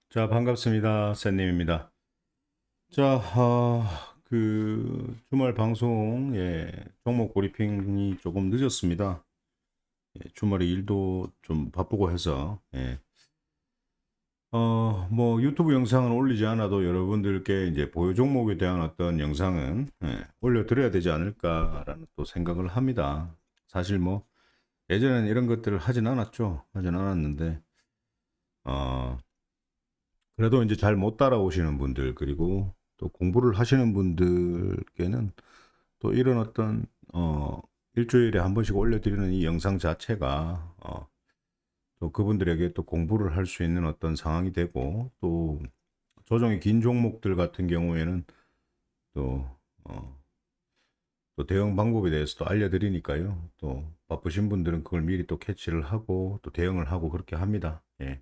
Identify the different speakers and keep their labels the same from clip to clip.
Speaker 1: 자, 반갑습니다. 샌님입니다. 자, 주말 방송, 종목 브리핑이 조금 늦었습니다. 주말에 일도 좀 바쁘고 해서, 뭐 유튜브 영상은 올리지 않아도 여러분들께 이제 보유 종목에 대한 어떤 영상은, 올려드려야 되지 않을까라는 또 생각을 합니다. 사실 뭐, 예전에는 이런 것들을 하진 않았죠. 하진 않았는데, 어, 그래도 이제 잘 못 따라오시는 분들, 그리고 또 공부를 하시는 분들께는 또 이런 어떤, 일주일에 한 번씩 올려드리는 이 영상 자체가, 또 그분들에게 또 공부를 할 수 있는 어떤 상황이 되고, 또 조정이 긴 종목들 같은 경우에는 또, 어, 또 대응 방법에 대해서도 알려드리니까요. 또 바쁘신 분들은 그걸 미리 또 캐치를 하고 또 대응을 하고 그렇게 합니다. 예.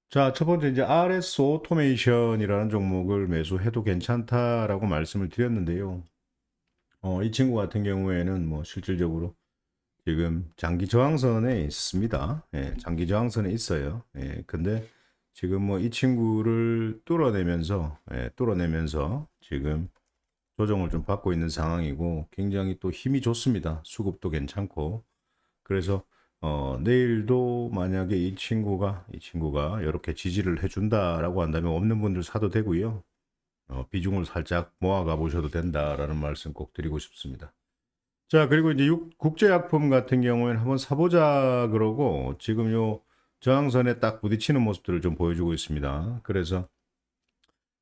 Speaker 1: 자, 첫 번째 이제 RS 오토메이션이라는 종목을 매수해도 괜찮다라고 말씀을 드렸는데요. 이 친구 같은 경우에는 뭐 실질적으로 지금 장기 저항선에 있습니다. 장기 저항선에 있어요. 근데 지금 뭐 이 친구를 뚫어내면서 지금 조정을 좀 받고 있는 상황이고 굉장히 또 힘이 좋습니다. 수급도 괜찮고. 그래서 내일도 만약에 이 친구가 이렇게 지지를 해준다라고 한다면 없는 분들 사도 되고요. 비중을 살짝 모아가 보셔도 된다라는 말씀 꼭 드리고 싶습니다. 자, 그리고 이제 국제약품 같은 경우에는 한번 사보자 그러고 지금 요 저항선에 딱 부딪히는 모습들을 좀 보여주고 있습니다. 그래서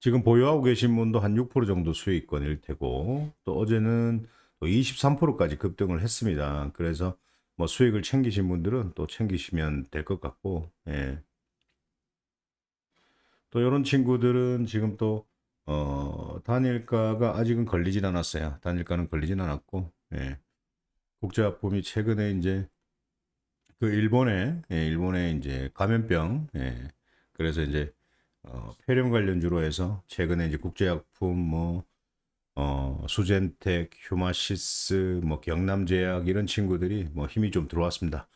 Speaker 1: 지금 보유하고 계신 분도 한 6% 정도 수익권일 테고 또 어제는 또 23%까지 급등을 했습니다. 그래서 뭐 수익을 챙기신 분들은 또 챙기시면 될 것 같고, 또 이런 친구들은 지금 또 단일가가 아직은 걸리진 않았어요. 단일가는 걸리진 않았고, 국제화품이 최근에 이제 그 일본에 이제 감염병, 그래서 이제 폐렴 관련주로 해서 최근에 이제 국제약품 뭐 수젠텍, 휴마시스, 뭐 경남제약 이런 친구들이 뭐 힘이 좀 들어왔습니다.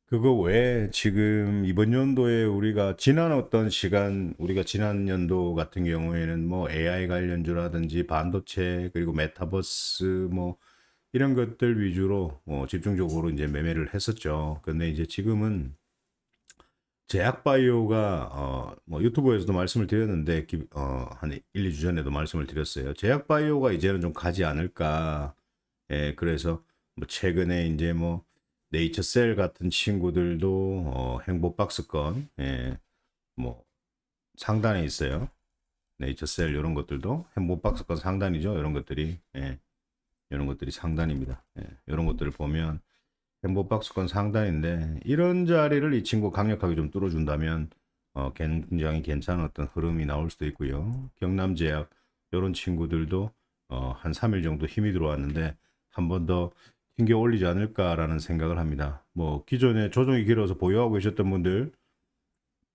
Speaker 1: 그거 외에 지금 이번 연도에 우리가 지난 연도 같은 경우에는 뭐 AI 관련주라든지 반도체 그리고 메타버스 뭐 이런 것들 위주로 집중적으로 이제 매매를 했었죠. 근데 이제 지금은 제약바이오가 뭐 유튜브에서도 말씀을 드렸는데 한 1, 2주 전에도 말씀을 드렸어요. 제약바이오가 이제는 좀 가지 않을까. 그래서 뭐 최근에 이제 뭐 네이처셀 같은 친구들도 행보박스권 뭐 상단에 있어요. 네이처셀 이런 것들도 행보박스권 상단이죠. 이런 것들이 이런 것들이 상단입니다. 이런 것들을 보면 행보박스권 상단인데 이런 자리를 이 친구 강력하게 좀 뚫어준다면 굉장히 괜찮은 어떤 흐름이 나올 수도 있고요. 경남제약 이런 친구들도 한 3일 정도 힘이 들어왔는데 한 번 더 튕겨 올리지 않을까라는 생각을 합니다. 뭐 기존에 조정이 길어서 보유하고 계셨던 분들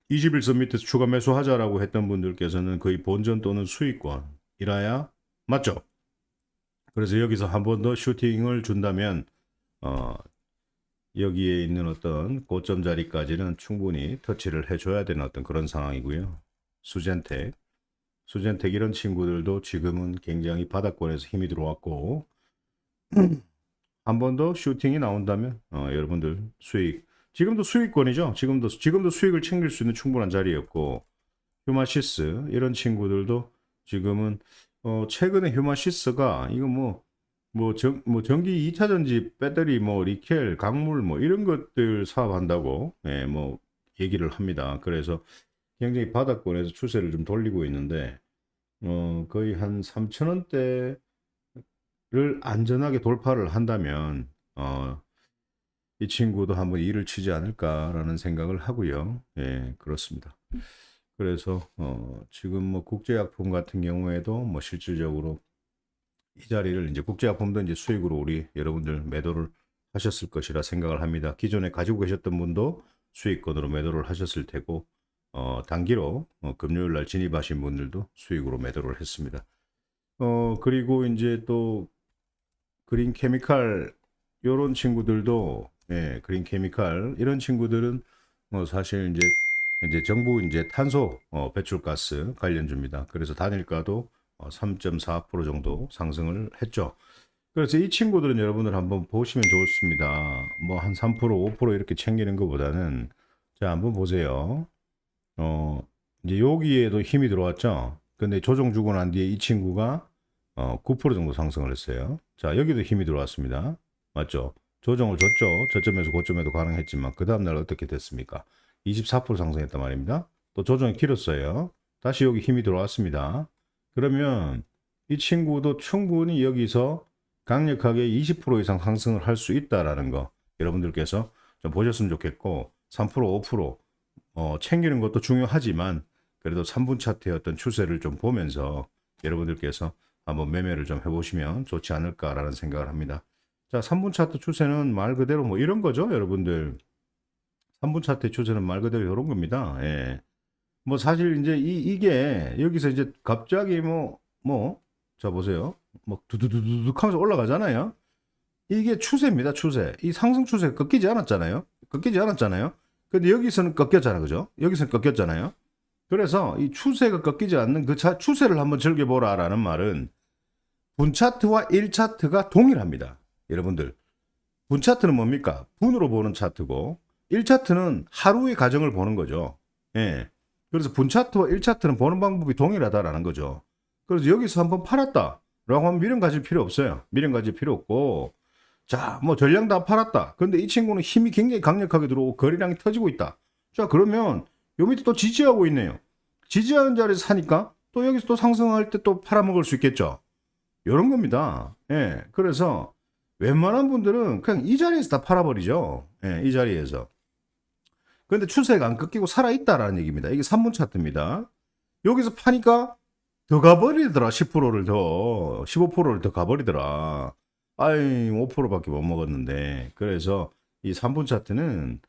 Speaker 1: 21선 밑에서 추가 매수하자라고 했던 분들께서는 거의 본전 또는 수익권이라야 맞죠? 그래서 여기서 한 번 더 슈팅을 준다면 어, 여기에 있는 어떤 고점 자리까지는 충분히 터치를 해줘야 되는 어떤 그런 상황이고요. 수젠텍, 수젠텍 이런 친구들도 지금은 굉장히 바닥권에서 힘이 들어왔고 한 번 더 슈팅이 나온다면 여러분들 수익 지금도 수익권이죠. 지금도 수익을 챙길 수 있는 충분한 자리였고 휴마시스 이런 친구들도 지금은 최근에 휴마시스가 이거 뭐 전기 2차 전지 배터리 뭐 리켈 강물 뭐 이런 것들 사업한다고 뭐 얘기를 합니다. 그래서 굉장히 바닥권에서 추세를 좀 돌리고 있는데 거의 한 3천 원대를 안전하게 돌파를 한다면 이 친구도 한번 일을 치지 않을까라는 생각을 하고요. 그렇습니다. 그래서 지금 뭐 국제약품 같은 경우에도 뭐 실질적으로 이 자리를 이제 국제약품도 이제 수익으로 우리 여러분들 매도를 하셨을 것이라 생각을 합니다. 기존에 가지고 계셨던 분도 수익권으로 매도를 하셨을 테고 단기로 금요일 날 진입하신 분들도 수익으로 매도를 했습니다. 그리고 이제 또 그린 케미칼 요런 친구들도 그린 케미칼 이런 친구들은 뭐 사실 이제 이제 정부 이제 탄소 배출가스 관련주입니다. 그래서 단일가도 3.4% 정도 상승을 했죠. 그래서 이 친구들은 여러분들 한번 보시면 좋습니다. 뭐 한 3%, 5% 이렇게 챙기는 것보다는 자, 한번 보세요. 이제 여기에도 힘이 들어왔죠. 근데 조정 주고 난 뒤에 이 친구가 9% 정도 상승을 했어요. 자, 여기도 힘이 들어왔습니다. 맞죠? 조정을 줬죠. 저점에서 고점에도 가능했지만 그 다음날 어떻게 됐습니까? 24% 상승했단 말입니다. 또 조정이 길었어요. 다시 여기 힘이 들어왔습니다. 그러면 이 친구도 충분히 여기서 강력하게 20% 이상 상승을 할 수 있다라는 거 여러분들께서 좀 보셨으면 좋겠고 3%, 5% 챙기는 것도 중요하지만 그래도 3분 차트의 어떤 추세를 좀 보면서 여러분들께서 한번 매매를 좀 해보시면 좋지 않을까라는 생각을 합니다. 자, 3분 차트 추세는 말 그대로 뭐 이런 거죠, 여러분들. 3분 차트의 추세는 말 그대로 이런 겁니다. 예. 뭐 사실 이제 이게 여기서 이제 갑자기 자 보세요. 뭐 두두두둑 하면서 올라가잖아요. 이게 추세입니다, 추세. 이 상승 추세가 꺾이지 않았잖아요. 꺾이지 않았잖아요. 근데 여기서는 꺾였잖아, 그죠? 여기서는 꺾였잖아요. 그래서 이 추세가 꺾이지 않는 그 추세를 한번 즐겨보라라는 말은 분 차트와 1 차트가 동일합니다. 여러분들. 분 차트는 뭡니까? 분으로 보는 차트고 1 차트는 하루의 가정을 보는 거죠. 예. 그래서 분 차트와 1 차트는 보는 방법이 동일하다라는 거죠. 그래서 여기서 한번 팔았다. 라고 하면 미련 가질 필요 없어요. 미련 가질 필요 없고 자, 뭐 전량 다 팔았다. 근데 이 친구는 힘이 굉장히 강력하게 들어오고 거래량이 터지고 있다. 자, 그러면 요 밑에 또 지지하고 있네요. 지지하는 자리에서 사니까 또 여기서 또 상승할 때 또 팔아먹을 수 있겠죠. 요런 겁니다. 예. 그래서 웬만한 분들은 그냥 이 자리에서 다 팔아버리죠. 예, 이 자리에서. 근데 추세가 안 꺾이고 살아있다라는 얘기입니다. 이게 3분 차트입니다. 여기서 파니까 더 가버리더라. 10%를 더, 15%를 더 가버리더라. 아이, 5%밖에 못 먹었는데. 그래서 이 3분 차트는,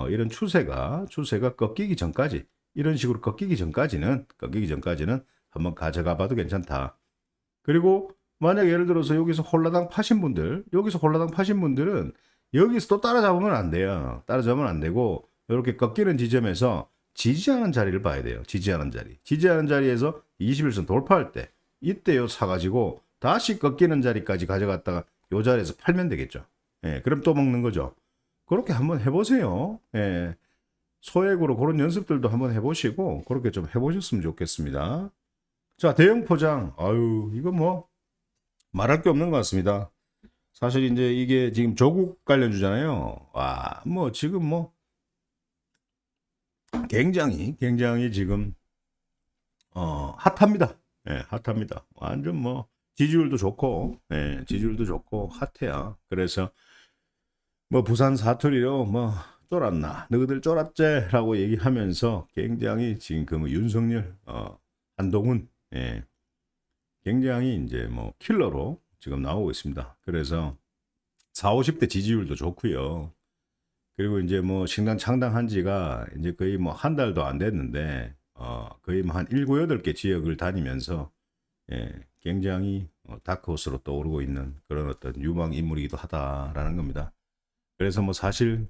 Speaker 1: 이런 추세가 꺾이기 전까지, 이런 식으로 꺾이기 전까지는 한번 가져가 봐도 괜찮다. 그리고 만약 예를 들어서 여기서 홀라당 파신 분들은 여기서 또 따라잡으면 안 돼요. 따라잡으면 안 되고, 이렇게 꺾이는 지점에서 지지하는 자리를 봐야 돼요. 지지하는 자리. 지지하는 자리에서 21선 돌파할 때 이때요 사가지고 다시 꺾이는 자리까지 가져갔다가 요 자리에서 팔면 되겠죠. 예, 그럼 또 먹는 거죠. 그렇게 한번 해보세요. 예, 소액으로 그런 연습들도 한번 해보시고 그렇게 좀 해보셨으면 좋겠습니다. 자, 대형 포장. 아유, 이거 뭐 말할 게 없는 것 같습니다. 사실 이제 이게 지금 조국 관련주잖아요. 와, 뭐 지금 뭐 굉장히 지금 핫합니다. 예, 핫합니다. 완전 뭐 지지율도 좋고, 예, 지지율도 좋고 핫해요. 그래서 뭐 부산 사투리로 뭐 쫄았나, 너희들 쫄았제라고 얘기하면서 굉장히 지금 그 뭐 윤석열, 한동훈, 예, 굉장히 이제 뭐 킬러로 지금 나오고 있습니다. 그래서 4, 50대 지지율도 좋고요. 그리고 이제 뭐 신당 창당한 지가 이제 거의 뭐 한 달도 안 됐는데 거의 뭐 한 7, 8개 지역을 다니면서 예, 굉장히 다크호스로 떠오르고 있는 그런 어떤 유망 인물이기도 하다라는 겁니다. 그래서 뭐 사실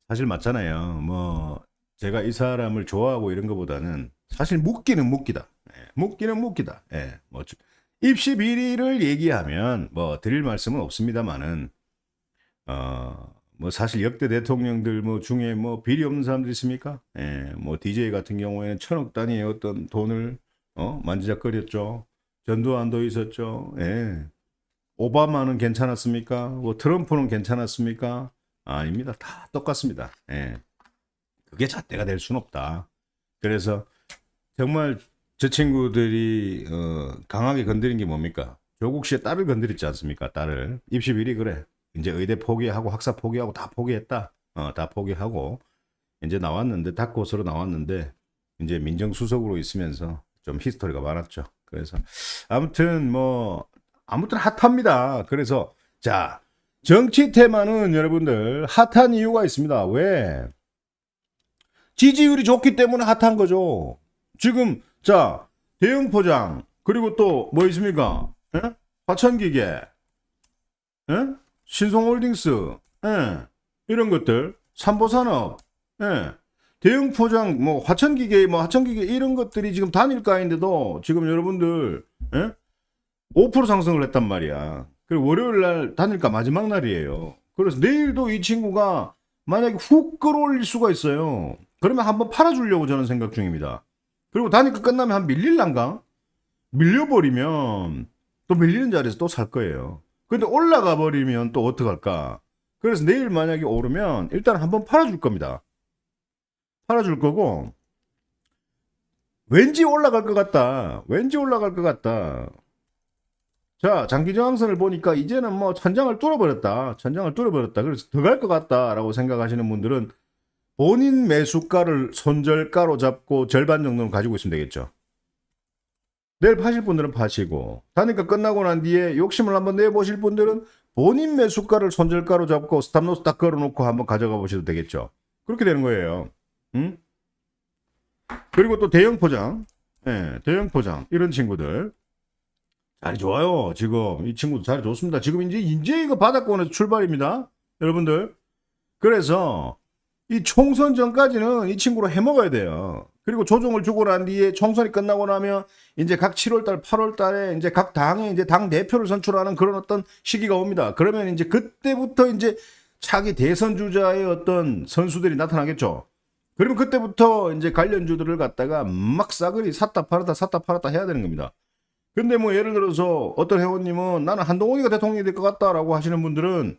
Speaker 1: 맞잖아요. 뭐 제가 이 사람을 좋아하고 이런 것보다는 사실 묻기는 묻기다. 예, 묻기는 묻기다. 예, 뭐 입시 비리를 얘기하면 뭐 드릴 말씀은 없습니다만은 뭐 사실 역대 대통령들 뭐 중에 뭐 비리 없는 사람들 있습니까? 예, 뭐 DJ 같은 경우에는 1,000억 단위의 어떤 돈을 만지작거렸죠. 전두환도 있었죠. 예. 오바마는 괜찮았습니까? 뭐 트럼프는 괜찮았습니까? 아닙니다. 다 똑같습니다. 예. 그게 잣대가 될 수는 없다. 그래서 정말 저 친구들이 강하게 건드린 게 뭡니까? 조국 씨의 딸을 건드렸지 않습니까? 딸을. 입시 비리 그래. 이제 의대 포기하고 학사 포기하고 다 포기했다. 다 포기하고 이제 나왔는데 다크호스로 나왔는데 이제 민정수석으로 있으면서 좀 히스토리가 많았죠. 그래서 아무튼 핫합니다. 그래서 자, 정치 테마는 여러분들 핫한 이유가 있습니다. 왜? 지지율이 좋기 때문에 핫한 거죠. 지금 자, 대형 포장 그리고 또 뭐 있습니까? 예? 화천기계, 예? 신성홀딩스, 예. 이런 것들, 삼보산업, 예. 대형 포장, 뭐 화천기계, 이런 것들이 지금 단일가인데도 지금 여러분들, 예? 5% 상승을 했단 말이야. 그리고 월요일 날 단일가 마지막 날이에요. 그래서 내일도 이 친구가 만약에 훅 끌어올릴 수가 있어요. 그러면 한번 팔아주려고 저는 생각 중입니다. 그리고 단일가 끝나면 한 밀릴란가? 밀려버리면 또 밀리는 자리에서 또 살 거예요. 근데 올라가 버리면 또 어떡할까? 그래서 내일 만약에 오르면 일단 한번 팔아줄 겁니다. 팔아줄 거고, 왠지 올라갈 것 같다. 왠지 올라갈 것 같다. 자, 장기 저항선을 보니까 이제는 뭐 천장을 뚫어버렸다. 천장을 뚫어버렸다. 그래서 더 갈 것 같다라고 생각하시는 분들은 본인 매수가를 손절가로 잡고 절반 정도는 가지고 있으면 되겠죠. 내일 파실 분들은 파시고, 단일가 끝나고 난 뒤에 욕심을 한번 내보실 분들은 본인 매수가를 손절가로 잡고 스탑로스 딱 걸어놓고 한번 가져가 보셔도 되겠죠. 그렇게 되는 거예요. 응? 그리고 또 대형 포장, 예, 대형 포장 이런 친구들 자리 좋아요. 지금 이 친구도 자리 좋습니다. 지금 이제 이거 바닥권에서 출발입니다, 여러분들. 그래서 이 총선 전까지는 이 친구로 해먹어야 돼요. 그리고 조정을 주고 난 뒤에 총선이 끝나고 나면 이제 각 7월달, 8월달에 이제 각 당에 이제 당 대표를 선출하는 그런 어떤 시기가 옵니다. 그러면 이제 그때부터 이제 차기 대선 주자의 어떤 선수들이 나타나겠죠. 그러면 그때부터 이제 관련주들을 갖다가 막 싸그리 샀다 팔았다 해야 되는 겁니다. 근데 뭐 예를 들어서 어떤 회원님은 나는 한동훈이가 대통령이 될 것 같다라고 하시는 분들은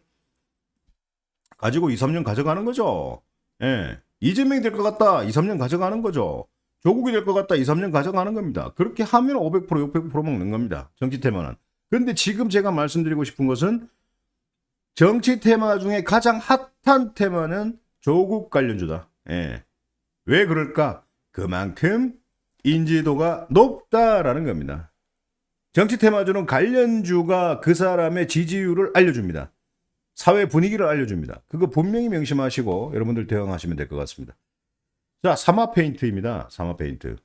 Speaker 1: 가지고 2, 3년 가져가는 거죠. 예. 이재명이 될 것 같다, 2, 3년 가져가는 거죠. 조국이 될 것 같다, 2, 3년 가져가는 겁니다. 그렇게 하면 500%, 600% 먹는 겁니다. 정치 테마는. 근데 지금 제가 말씀드리고 싶은 것은 정치 테마 중에 가장 핫한 테마는 조국 관련주다. 예. 왜 그럴까? 그만큼 인지도가 높다라는 겁니다. 정치 테마주는 관련주가 그 사람의 지지율을 알려줍니다. 사회 분위기를 알려줍니다. 그거 분명히 명심하시고 여러분들 대응하시면 될 것 같습니다. 자, 사마 페인트입니다. 사마 페인트.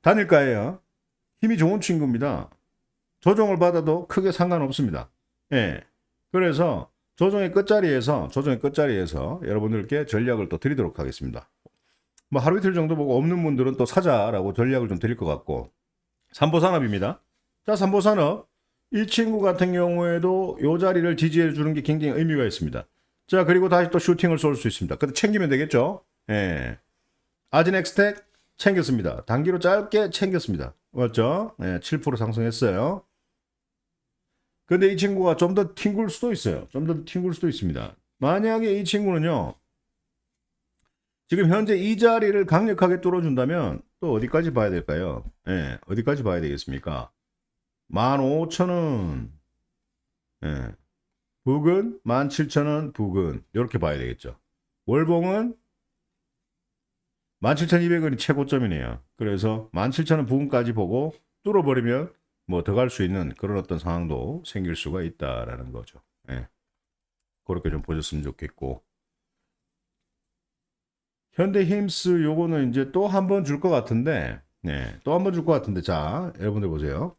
Speaker 1: 단일가예요. 힘이 좋은 친구입니다. 조정을 받아도 크게 상관없습니다. 예. 그래서 조정의 끝자리에서 여러분들께 전략을 또 드리도록 하겠습니다. 뭐 하루 이틀 정도 보고 없는 분들은 또 사자라고 전략을 좀 드릴 것 같고. 삼보산업입니다. 자, 삼보산업. 이 친구 같은 경우에도 이 자리를 지지해 주는 게 굉장히 의미가 있습니다. 자, 그리고 다시 또 슈팅을 쏠 수 있습니다. 근데 챙기면 되겠죠? 예. 아진엑스텍 챙겼습니다. 단기로 짧게 챙겼습니다. 맞죠? 예, 7% 상승했어요. 근데 이 친구가 좀 더 튕길 수도 있어요. 좀 더 튕길 수도 있습니다. 만약에 이 친구는요, 지금 현재 이 자리를 강력하게 뚫어준다면 또 어디까지 봐야 될까요? 예, 어디까지 봐야 되겠습니까? 15,000원, 예, 부근, 17,000원 부근, 이렇게 봐야 되겠죠. 월봉은 17,200원이 최고점이네요. 그래서 17,000원 부근까지 보고 뚫어버리면 뭐 더 갈 수 있는 그런 어떤 상황도 생길 수가 있다라는 거죠. 예. 그렇게 좀 보셨으면 좋겠고. 현대힘스 요거는 이제 또 한 번 줄 것 같은데, 네, 또 한 번 줄 것 같은데, 자, 여러분들 보세요.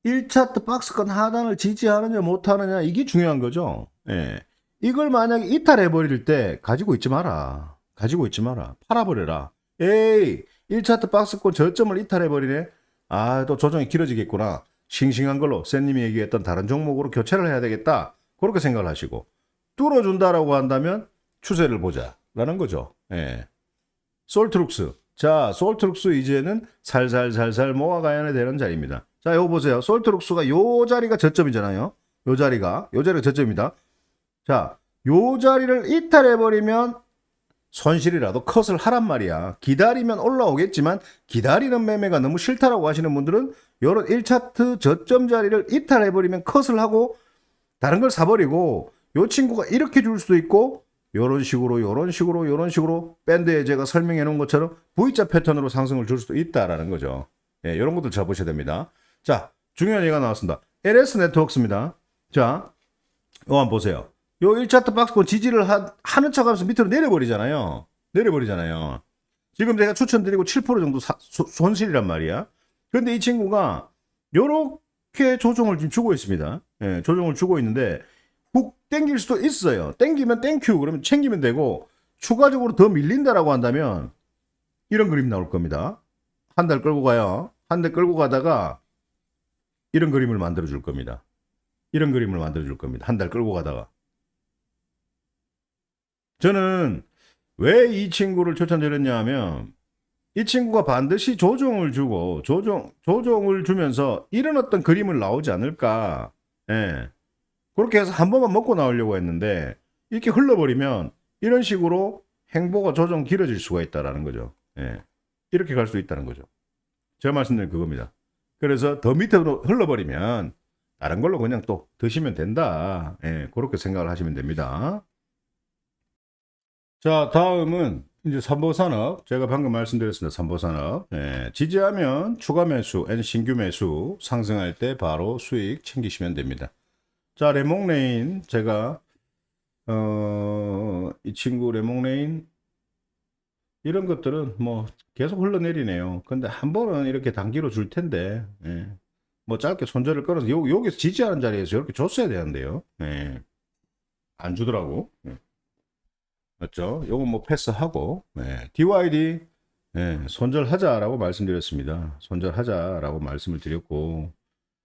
Speaker 1: 1차트 박스권 하단을 지지하느냐 못하느냐 이게 중요한 거죠. 예. 이걸 만약에 이탈해버릴 때 가지고 있지 마라. 가지고 있지 마라. 팔아버려라. 에이, 1차트 박스권 저점을 이탈해버리네. 아, 또 조정이 길어지겠구나. 싱싱한 걸로 쌤님이 얘기했던 다른 종목으로 교체를 해야 되겠다. 그렇게 생각을 하시고 뚫어준다라고 한다면 추세를 보자 라는 거죠. 예. 솔트룩스. 자, 솔트룩스 이제는 살살살살 모아가야 되는 자리입니다. 자, 이거 보세요. 솔트룩스가 요 자리가 저점이잖아요. 요 자리가 저점입니다. 자, 요 자리를 이탈해버리면 손실이라도 컷을 하란 말이야. 기다리면 올라오겠지만 기다리는 매매가 너무 싫다라고 하시는 분들은 요런 1차트 저점 자리를 이탈해버리면 컷을 하고 다른 걸 사버리고 요 친구가 이렇게 줄 수도 있고 요런 식으로 밴드에 제가 설명해 놓은 것처럼 V자 패턴으로 상승을 줄 수도 있다라는 거죠. 예, 요런 것도 잡으셔야 됩니다. 자, 중요한 얘기가 나왔습니다. LS 네트워크입니다. 자, 요 한번 보세요. 요 1차트 박스권 지지를 하는 척 하면서 밑으로 내려버리잖아요. 지금 제가 추천드리고 7% 정도 손실이란 말이야. 근데 이 친구가 요렇게 조정을 지금 주고 있습니다. 예, 조정을 주고 있는데 훅 땡길 수도 있어요. 땡기면 땡큐 그러면 챙기면 되고 추가적으로 더 밀린다라고 한다면 이런 그림 나올 겁니다. 한 달 끌고 가요. 한 달 끌고 가다가 이런 그림을 만들어 줄 겁니다. 이런 그림을 만들어 줄 겁니다. 한 달 끌고 가다가. 저는 왜 이 친구를 추천드렸냐 하면 이 친구가 반드시 조종을 주고 조종을 주면서 이런 어떤 그림을 나오지 않을까. 예. 그렇게 해서 한 번만 먹고 나오려고 했는데 이렇게 흘러버리면 이런 식으로 행보가 조정 길어질 수가 있다라는 거죠. 예. 이렇게 갈 수 있다는 거죠. 제가 말씀드린 그겁니다. 그래서 더 밑으로 흘러버리면 다른 걸로 그냥 또 드시면 된다. 예. 그렇게 생각을 하시면 됩니다. 자, 다음은 이제 삼보산업. 제가 방금 말씀드렸습니다. 삼보산업. 예, 지지하면 추가 매수, 신규 매수 상승할 때 바로 수익 챙기시면 됩니다. 자, 레몽레인. 제가, 이 친구 레몽레인. 이런 것들은 뭐 계속 흘러내리네요. 근데 한 번은 이렇게 단기로 줄 텐데, 예, 뭐 짧게 손절을 끌어서 여기서 지지하는 자리에서 이렇게 줬어야 되는데요. 예, 안 주더라고. 예. 맞죠? 요건 뭐 패스하고, DYD, 손절하자라고 말씀드렸습니다. 손절하자라고 말씀을 드렸고,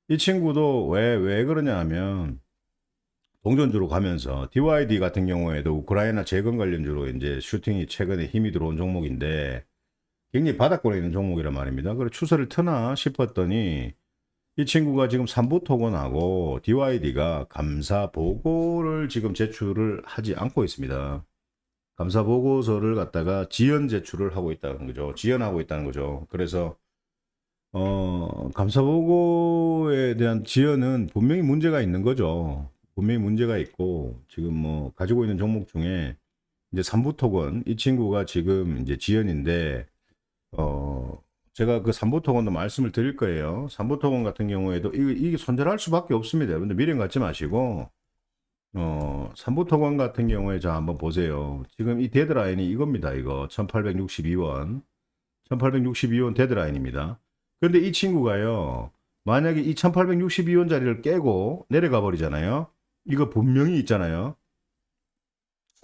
Speaker 1: 이 친구도 왜 그러냐 하면, 동전주로 가면서, DYD 같은 경우에도 우크라이나 재건 관련주로 이제 슈팅이 최근에 힘이 들어온 종목인데, 굉장히 바닥권에 있는 종목이란 말입니다. 그래서 추세를 트나 싶었더니, 이 친구가 지금 삼부토건하고 DYD가 감사 보고를 지금 제출을 하지 않고 있습니다. 감사 보고서를 갖다가 지연 제출을 하고 있다는 거죠. 지연하고 있다는 거죠. 그래서 감사 보고에 대한 지연은 분명히 문제가 있는 거죠. 분명히 문제가 있고 지금 뭐 가지고 있는 종목 중에 이제 삼부토건 이 친구가 지금 이제 지연인데 제가 그 삼부토건도 말씀을 드릴 거예요. 삼부토건 같은 경우에도 이게 손절할 수밖에 없습니다. 여러분들 미련 갖지 마시고 삼부토건 같은 경우에 자 한번 보세요. 지금 이 데드라인이 이겁니다. 이거 1862원 1862원 데드라인입니다. 근데 이 친구가요, 만약에 이 1862원 자리를 깨고 내려가 버리잖아요. 이거 분명히 있잖아요.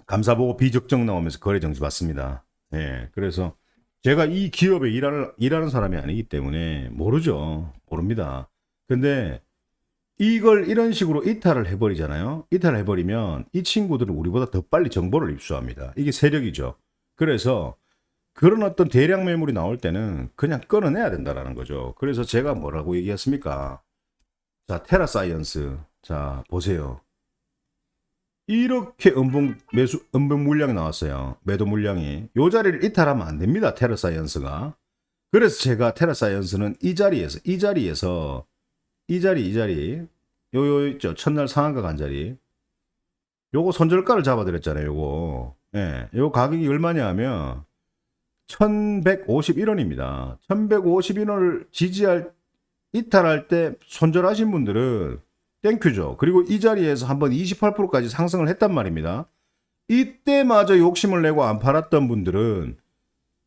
Speaker 1: 감사보고 비적정 나오면서 거래 정지 받습니다. 예, 그래서 제가 이 기업에 일하는 사람이 아니기 때문에 모릅니다. 근데 이걸 이런 식으로 이탈을 해버리잖아요. 이탈을 해버리면 이 친구들은 우리보다 더 빨리 정보를 입수합니다. 이게 세력이죠. 그래서 그런 어떤 대량 매물이 나올 때는 그냥 끊어내야 된다라는 거죠. 그래서 제가 뭐라고 얘기했습니까? 자, 테라사이언스. 자, 보세요. 이렇게 음봉 물량이 나왔어요. 매도 물량이. 요 자리를 이탈하면 안 됩니다. 테라사이언스가. 그래서 제가 테라사이언스는 이 자리에서 이 자리 요 있죠. 첫날 상한가 간 자리 요거 손절가를 잡아드렸잖아요. 요거 요 가격이 얼마냐 하면 1151원입니다 1151원을 이탈할 때 손절하신 분들은 땡큐죠. 그리고 이 자리에서 한번 28%까지 상승을 했단 말입니다. 이때마저 욕심을 내고 안 팔았던 분들은,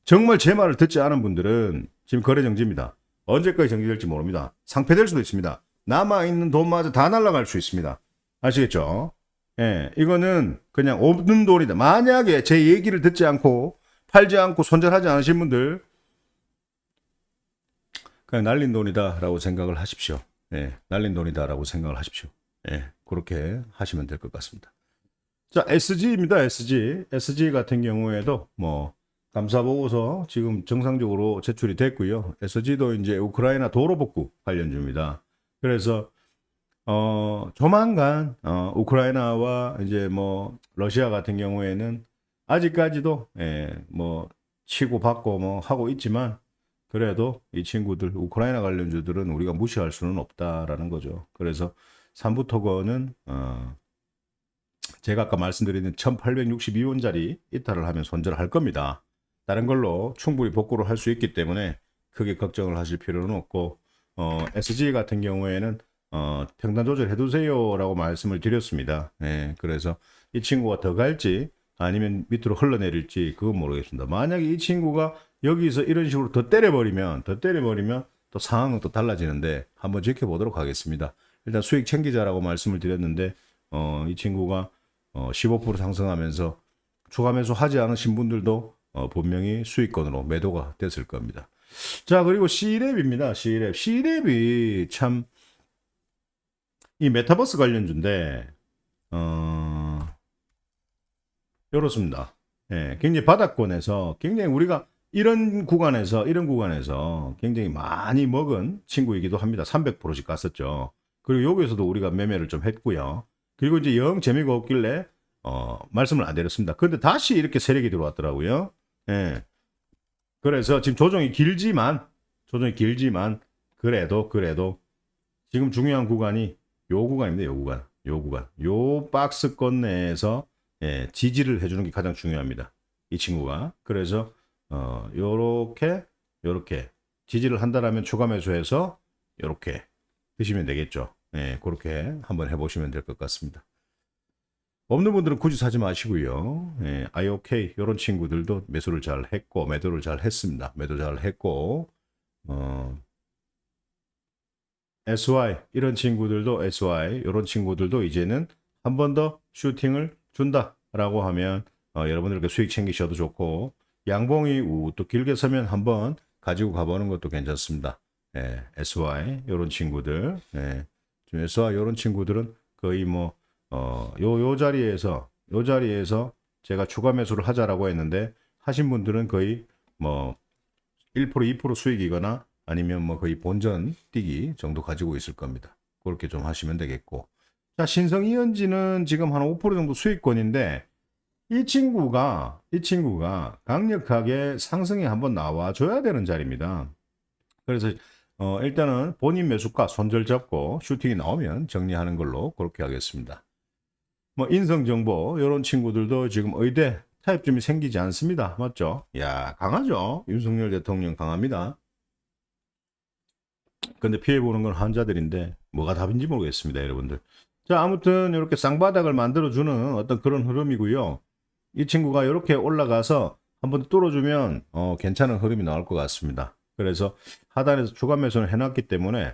Speaker 1: 정말 제 말을 듣지 않은 분들은 지금 거래 정지입니다. 언제까지 정지될지 모릅니다. 상폐될 수도 있습니다. 남아있는 돈마저 다 날아갈 수 있습니다. 아시겠죠? 예, 이거는 그냥 없는 돈이다. 만약에 제 얘기를 듣지 않고 팔지 않고 손절하지 않으신 분들 그냥 날린 돈이다라고 생각을 하십시오. 예, 날린 돈이다라고 생각을 하십시오. 예, 그렇게 하시면 될 것 같습니다. 자, SG입니다. SG 같은 경우에도 뭐 감사 보고서 지금 정상적으로 제출이 됐고요. SG도 이제 우크라이나 도로 복구 관련주입니다. 그래서 조만간 우크라이나와 이제 뭐 러시아 같은 경우에는 아직까지도 뭐 치고 받고 뭐 하고 있지만, 그래도 이 친구들 우크라이나 관련주들은 우리가 무시할 수는 없다라는 거죠. 그래서 삼부토건은 제가 아까 말씀드린 1862원짜리 이탈을 하면 손절을 할 겁니다. 다른 걸로 충분히 복구를 할 수 있기 때문에 크게 걱정을 하실 필요는 없고, SG 같은 경우에는 평단 조절 해두세요 라고 말씀을 드렸습니다. 그래서 이 친구가 더 갈지 아니면 밑으로 흘러내릴지 그건 모르겠습니다. 만약에 이 친구가 여기서 이런 식으로 더 때려버리면 또 상황은 또 달라지는데 한번 지켜보도록 하겠습니다. 일단 수익 챙기자라고 말씀을 드렸는데 이 친구가 15% 상승하면서 추가 매수 하지 않으신 분들도 분명히 수익권으로 매도가 됐을 겁니다. 자, 그리고 C랩입니다. C랩. C랩이 참 이 메타버스 관련주인데 이렇습니다. 예, 굉장히 바닥권에서 굉장히 우리가 이런 구간에서 굉장히 많이 먹은 친구이기도 합니다. 300%씩 갔었죠. 그리고 여기에서도 우리가 매매를 좀 했고요. 그리고 이제 영 재미가 없길래 말씀을 안 드렸습니다. 근데 다시 이렇게 세력이 들어왔더라고요. 예. 그래서 지금 조정이 길지만 그래도 지금 중요한 구간이 요 구간입니다. 요 구간. 요 박스권 내에서 예, 지지를 해주는 게 가장 중요합니다. 이 친구가. 그래서 요렇게 지지를 한다라면 추가 매수해서 요렇게 드시면 되겠죠. 예, 그렇게 한번 해보시면 될 것 같습니다. 없는 분들은 굳이 사지 마시고요. 예, IOK 이런 친구들도 매수를 잘 했고 매도를 잘 했습니다. 매도 잘 했고 SY 이런 친구들도 이런 친구들도 이제는 한 번 더 슈팅을 준다라고 하면 여러분들께 수익 챙기셔도 좋고 양봉이 또 길게 서면 한번 가지고 가보는 것도 괜찮습니다. 예, SY 이런 친구들, 예, SY 이런 친구들은 거의 뭐 요 자리에서 제가 추가 매수를 하자라고 했는데 하신 분들은 거의 뭐 1% 2% 수익이거나 아니면 뭐 거의 본전 뛰기 정도 가지고 있을 겁니다. 그렇게 좀 하시면 되겠고. 자, 신성 이은지는 지금 한 5% 정도 수익권인데 이 친구가 강력하게 상승이 한번 나와 줘야 되는 자리입니다. 그래서 일단은 본인 매수가 손절 잡고 슈팅이 나오면 정리하는 걸로 그렇게 하겠습니다. 뭐 인성정보 이런 친구들도 지금 의대 타협점이 생기지 않습니다. 맞죠? 야, 강하죠. 윤석열 대통령 강합니다. 근데 피해보는 건 환자들인데 뭐가 답인지 모르겠습니다, 여러분들. 자, 아무튼 이렇게 쌍바닥을 만들어주는 어떤 그런 흐름이고요. 이 친구가 이렇게 올라가서 한번 뚫어주면 괜찮은 흐름이 나올 것 같습니다. 그래서 하단에서 추가 매수를 해놨기 때문에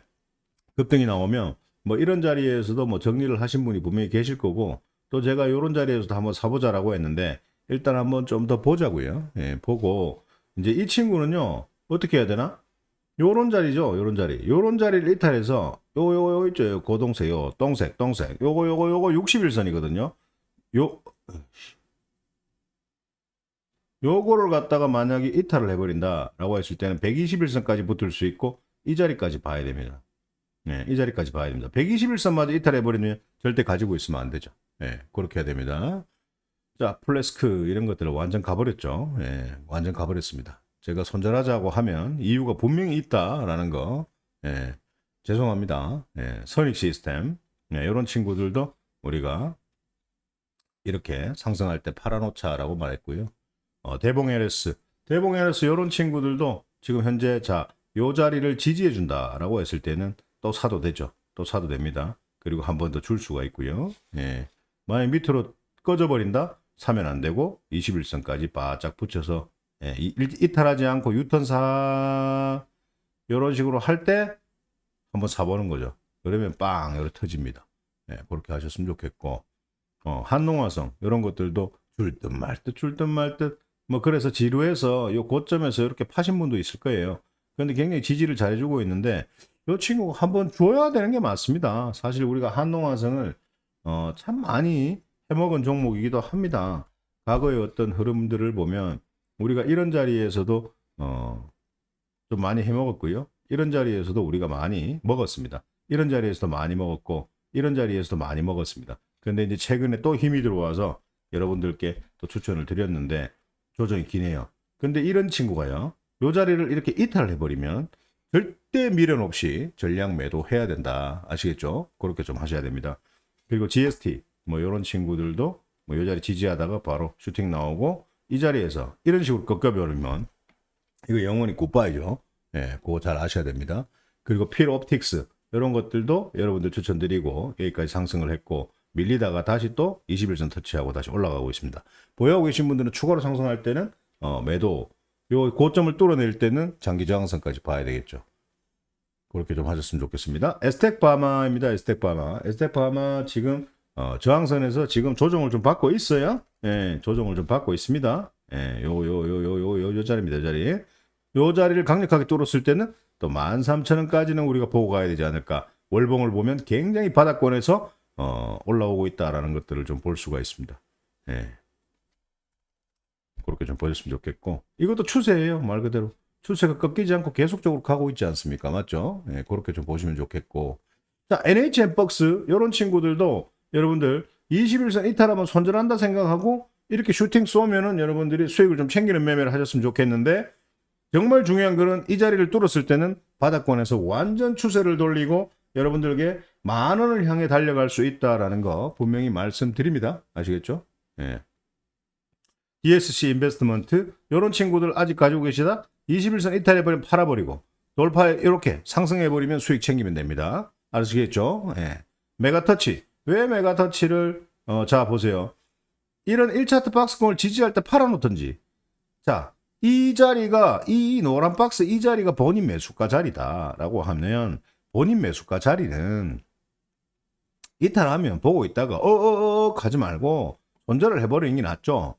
Speaker 1: 급등이 나오면 뭐 이런 자리에서도 뭐 정리를 하신 분이 분명히 계실 거고 또 제가 이런 자리에서도 한번 사보자라고 했는데 일단 한번 좀 더 보자고요. 예, 보고 이제 이 친구는요 어떻게 해야 되나? 요런 자리죠. 요런 자리를 이탈해서 요 있죠. 요 고동색 요 동색 요거 61선이거든요. 요거를 갖다가 만약에 이탈을 해버린다라고 했을 때는 121선까지 붙을 수 있고 이 자리까지 봐야 됩니다. 네, 이 자리까지 봐야 됩니다. 121선마저 이탈해버리면 절대 가지고 있으면 안 되죠. 네, 그렇게 해야 됩니다. 자, 플래스크 이런 것들을 완전 가버렸죠. 네, 완전 가버렸습니다. 제가 손절하자고 하면 이유가 분명히 있다라는 거. 네, 죄송합니다. 네, 선익 시스템 이런 친구들도 우리가 이렇게 상승할 때 팔아놓자라고 말했고요. 대봉 LS 이런 친구들도 지금 현재 요 자리를 지지해 준다라고 했을 때는 또 사도 되죠. 또 사도 됩니다. 그리고 한 번 더 줄 수가 있고요. 예. 만약 밑으로 꺼져 버린다? 사면 안 되고 21선까지 바짝 붙여서 예, 이탈하지 않고 유턴사 이런 식으로 할 때 한번 사보는 거죠. 그러면 빵 이렇게 터집니다. 예, 그렇게 하셨으면 좋겠고 한농화성 이런 것들도 줄 듯 말 듯 뭐 그래서 지루해서 요 고점에서 이렇게 파신 분도 있을 거예요. 그런데 굉장히 지지를 잘해주고 있는데 이 친구가 한번 줘야 되는 게 맞습니다. 사실 우리가 한농화성을 참 많이 해먹은 종목이기도 합니다. 과거의 어떤 흐름들을 보면 우리가 이런 자리에서도 좀 많이 해먹었고요. 이런 자리에서도 우리가 많이 먹었습니다. 이런 자리에서도 많이 먹었고 이런 자리에서도 많이 먹었습니다. 그런데 이제 최근에 또 힘이 들어와서 여러분들께 또 추천을 드렸는데 조정이 기네요. 근데 이런 친구가요. 요 자리를 이렇게 이탈을 해버리면 절대 미련 없이 전량 매도해야 된다. 아시겠죠? 그렇게 좀 하셔야 됩니다. 그리고 GST 뭐 이런 친구들도 뭐 요 자리 지지하다가 바로 슈팅 나오고 이 자리에서 이런 식으로 꺾여버리면 이거 영원히 굿바이죠. 예, 그거 잘 아셔야 됩니다. 그리고 필 옵틱스 이런 것들도 여러분들 추천드리고 여기까지 상승을 했고 밀리다가 다시 또 21선 터치하고 다시 올라가고 있습니다. 보유하고 계신 분들은 추가로 상승할 때는 매도 요 고점을 뚫어낼 때는 장기 저항선까지 봐야 되겠죠. 그렇게 좀 하셨으면 좋겠습니다. 에스텍바마입니다. 에스텍바마 지금 저항선에서 지금 조정을 좀 받고 있어요. 조정을 좀 받고 있습니다. 요 자리입니다. 요 자리. 요 자리를 강력하게 뚫었을 때는 또 13,000원까지는 우리가 보고 가야 되지 않을까. 월봉을 보면 굉장히 바닥권에서 올라오고 있다라는 것들을 좀 볼 수가 있습니다. 그렇게 좀 보셨으면 좋겠고, 이것도 추세예요. 말 그대로 추세가 꺾이지 않고 계속적으로 가고 있지 않습니까? 맞죠? 그렇게 좀 보시면 좋겠고, 자, NHN 박스 이런 친구들도 여러분들 21선 이탈하면 손절한다 생각하고 이렇게 슈팅 쏘면은 여러분들이 수익을 좀 챙기는 매매를 하셨으면 좋겠는데, 정말 중요한 거는 이 자리를 뚫었을 때는 바닥권에서 완전 추세를 돌리고 여러분들에게 10,000원을 향해 달려갈 수 있다라는 거 분명히 말씀드립니다. 아시겠죠? DSC 인베스트먼트 이런 친구들 아직 가지고 계시다 21선 이탈해버리면 팔아버리고 돌파해 이렇게 상승해버리면 수익 챙기면 됩니다. 아시겠죠? 메가터치 왜 메가터치를 자 보세요. 이런 1차트 박스권을 지지할 때 팔아놓던지, 자 이 자리가 이 노란 박스 이 자리가 본인 매수가 자리다라고 하면 본인 매수가 자리는 이탈하면 보고 있다가 가지 말고 손절을 해버리는 게 낫죠.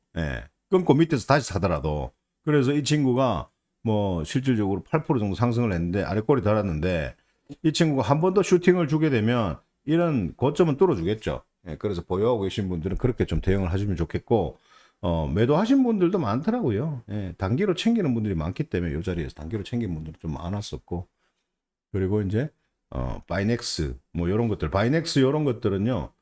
Speaker 1: 끊고 밑에서 다시 사더라도. 그래서 이 친구가 뭐 실질적으로 8% 정도 상승을 했는데 아래꼬리 달았는데, 이 친구가 한 번 더 슈팅을 주게 되면 이런 고점은 뚫어주겠죠. 그래서 보유하고 계신 분들은 그렇게 좀 대응을 하시면 좋겠고, 매도하신 분들도 많더라고요. 단기로 챙기는 분들이 많기 때문에 이 자리에서 단기로 챙긴 분들이 좀 많았었고, 그리고 이제 바이넥스 뭐 이런 것들, 바이넥스 이런 것들은요,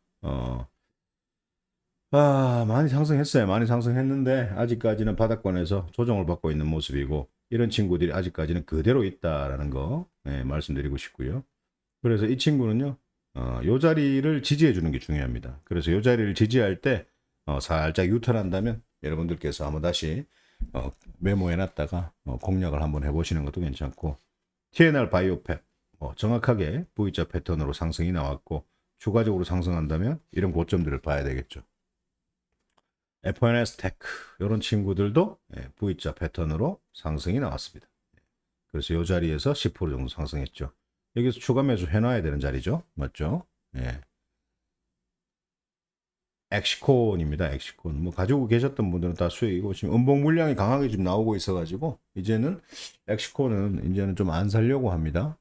Speaker 1: 많이 상승했어요. 많이 상승했는데 아직까지는 바닥권에서 조정을 받고 있는 모습이고, 이런 친구들이 아직까지는 그대로 있다라는 거 말씀드리고 싶고요. 그래서 이 친구는요, 요 자리를 지지해 주는 게 중요합니다. 그래서 요 자리를 지지할 때 살짝 유턴한다면 여러분들께서 한번 다시 메모해 놨다가 공략을 한번 해보시는 것도 괜찮고, TNR 바이오팩 정확하게 V자 패턴으로 상승이 나왔고 추가적으로 상승한다면 이런 고점들을 봐야 되겠죠. FNS 테크 이런 친구들도 V자 패턴으로 상승이 나왔습니다. 그래서 이 자리에서 10% 정도 상승했죠. 여기서 추가 매수 해놔야 되는 자리죠. 맞죠? 엑시콘입니다. 엑시콘. 뭐 가지고 계셨던 분들은 다 수익이고, 지금 음봉 물량이 강하게 지금 나오고 있어가지고 이제는 엑시콘은 이제는 좀 안 살려고 합니다.